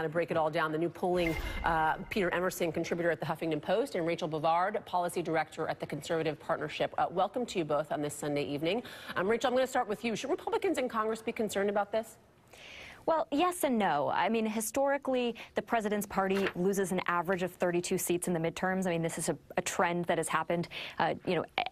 To break it all down, the new polling, Peter Emerson, contributor at the Huffington Post, and Rachel Bovard, policy director at the Conservative Partnership. Welcome to you both on this Sunday evening. Rachel, I'm going to start with you. Should Republicans in Congress be concerned about this? Well, yes and no. I mean, historically, the president's party loses an average of 32 seats in the midterms. I mean, this is a trend that has happened,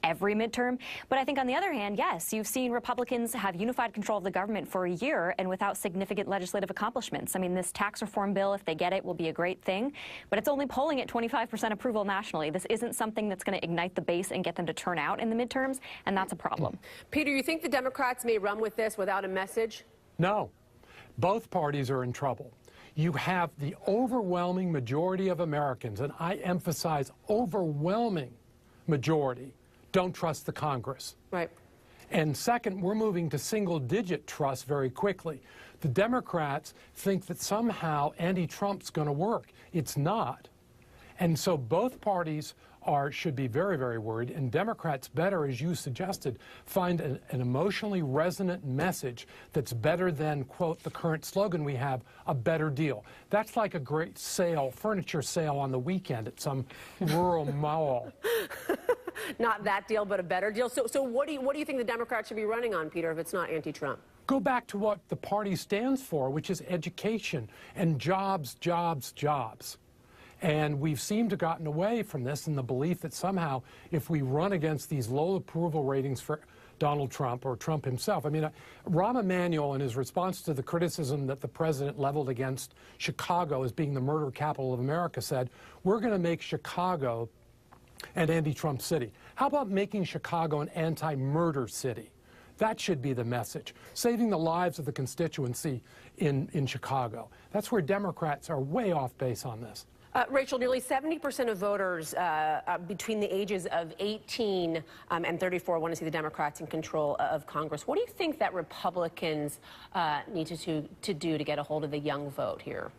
every midterm. But I think on the other hand, yes, you've seen Republicans have unified control of the government for a year and without significant legislative accomplishments. I mean, this tax reform bill, if they get it, will be a great thing. But it's only polling at 25% approval nationally. This isn't something that's going to ignite the base and get them to turn out in the midterms, and that's a problem. Peter, you think the Democrats may run with this without a message? No. Both parties are in trouble. You have the overwhelming majority of Americans, and I emphasize overwhelming majority, don't trust the Congress. Right. And second, we're moving to single-digit trust very quickly. The Democrats think that somehow anti-Trump's going to work. It's not. And so both parties should be very, very worried, and Democrats better, as you suggested, find an emotionally resonant message that's better than, quote, the current slogan we have, a better deal. That's like a great sale, furniture sale on the weekend at some rural mall. Not that deal, but a better deal. So what do you think the Democrats should be running on, Peter, if it's not anti-Trump? Go back to what the party stands for, which is education and jobs, jobs, jobs. And we've seemed to have gotten away from this in the belief that somehow if we run against these low approval ratings for Donald Trump or Trump himself. I mean, Rahm Emanuel, in his response to the criticism that the president leveled against Chicago as being the murder capital of America, said, we're going to make Chicago an anti-Trump city. How about making Chicago an anti-murder city? That should be the message. Saving the lives of the constituency in Chicago. That's where Democrats are way off base on this. Rachel, nearly 70% of voters between the ages of 18 and 34 want to see the Democrats in control of Congress. What do you think that Republicans need to do to get a hold of the young vote here?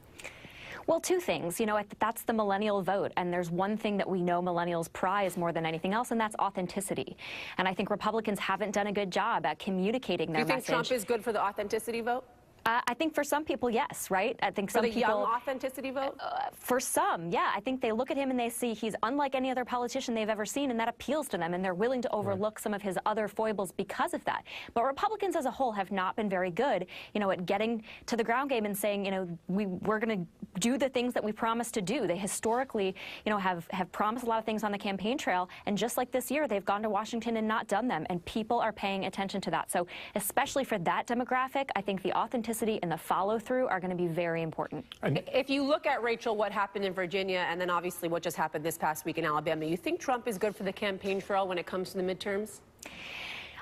Well, two things. That's the millennial vote, and there's one thing that we know millennials prize more than anything else, and that's authenticity. And I think Republicans haven't done a good job at communicating their message. Do you think Trump is good for the authenticity vote? I think for some people, yes, right? I think some people... For the young authenticity vote? For some, yeah. I think they look at him and they see he's unlike any other politician they've ever seen, and that appeals to them, and they're willing to overlook some of his other foibles because of that. But Republicans as a whole have not been very good, at getting to the ground game and saying, we're going to do the things that we promised to do. They historically, have promised a lot of things on the campaign trail, and just like this year, they've gone to Washington and not done them, and people are paying attention to that. So especially for that demographic, I think the authenticity and the follow-through are going to be very important. If you look at, Rachel, what happened in Virginia and then obviously what just happened this past week in Alabama, you think Trump is good for the campaign trail when it comes to the midterms?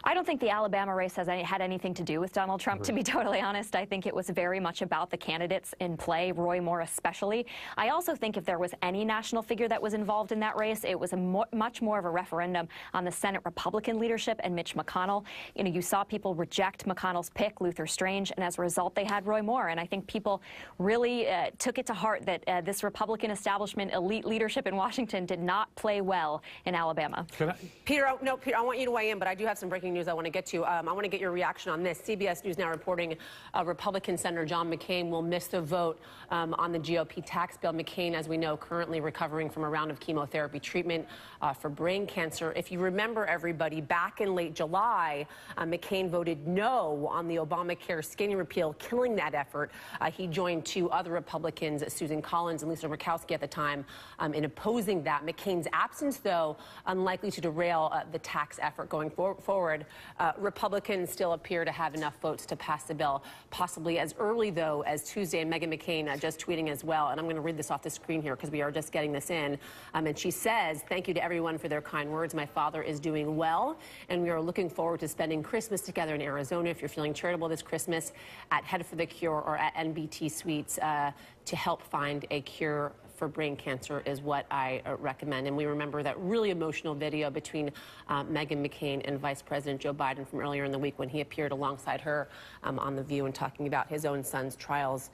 I don't think the Alabama race had anything to do with Donald Trump, to be totally honest. I think it was very much about the candidates in play, Roy Moore especially. I also think if there was any national figure that was involved in that race, it was much more of a referendum on the Senate Republican leadership and Mitch McConnell. You saw people reject McConnell's pick, Luther Strange, and as a result, they had Roy Moore. And I think people really took it to heart that this Republican establishment, elite leadership in Washington did not play well in Alabama. Peter, I want you to weigh in, but I do have some breaking news I want to get to. I want to get your reaction on this. CBS News now reporting Republican Senator John McCain will miss the vote on the GOP tax bill. McCain, as we know, currently recovering from a round of chemotherapy treatment for brain cancer. If you remember, everybody, back in late July, McCain voted no on the Obamacare skinny repeal, killing that effort. He joined two other Republicans, Susan Collins and Lisa Murkowski at the time, in opposing that. McCain's absence, though, unlikely to derail the tax effort going forward. Republicans still appear to have enough votes to pass the bill, possibly as early, though, as Tuesday. And Meghan McCain just tweeting as well. And I'm going to read this off the screen here because we are just getting this in. And she says, "Thank you to everyone for their kind words. My father is doing well, and we are looking forward to spending Christmas together in Arizona. If you're feeling charitable this Christmas, at Head for the Cure or at NBT Suites to help find a cure for brain cancer is what I recommend." And we remember that really emotional video between Meghan McCain and Vice President Joe Biden from earlier in the week when he appeared alongside her on The View and talking about his own son's trials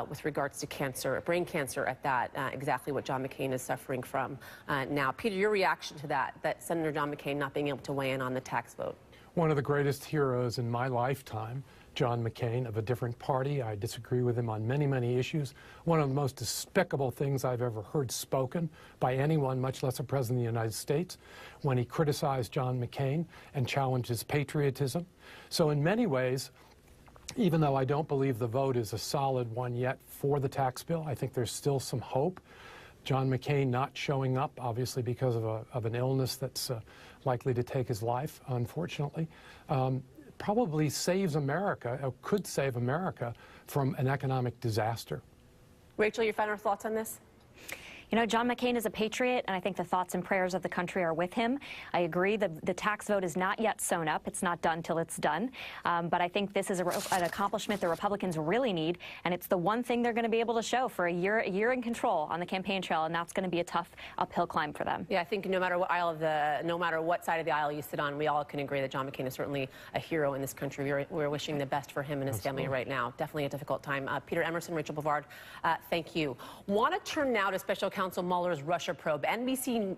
with regards to cancer, brain cancer at that, exactly what John McCain is suffering from now. Peter, your reaction to that Senator John McCain not being able to weigh in on the tax vote? One of the greatest heroes in my lifetime, John McCain, of a different party. I disagree with him on many, many issues. One of the most despicable things I've ever heard spoken by anyone, much less a president of the United States, when he criticized John McCain and challenged his patriotism. So in many ways, even though I don't believe the vote is a solid one yet for the tax bill, I think there's still some hope. John McCain not showing up, obviously because of an illness that's likely to take his life, unfortunately, probably saves America, or could save America, from an economic disaster. Rachel, your final thoughts on this? You know, John McCain is a patriot, and I think the thoughts and prayers of the country are with him. I agree that the tax vote is not yet sewn up. It's not done till it's done. But I think this is an accomplishment the Republicans really need, and it's the one thing they're going to be able to show for a year in control on the campaign trail, and that's going to be a tough uphill climb for them. Yeah, I think no matter what side of the aisle you sit on, we all can agree that John McCain is certainly a hero in this country. We're wishing the best for him and his family right now. Definitely a difficult time. Peter Emerson, Rachel Bovard, thank you. Want to turn now to Special Counsel Mueller's Russia probe. NBC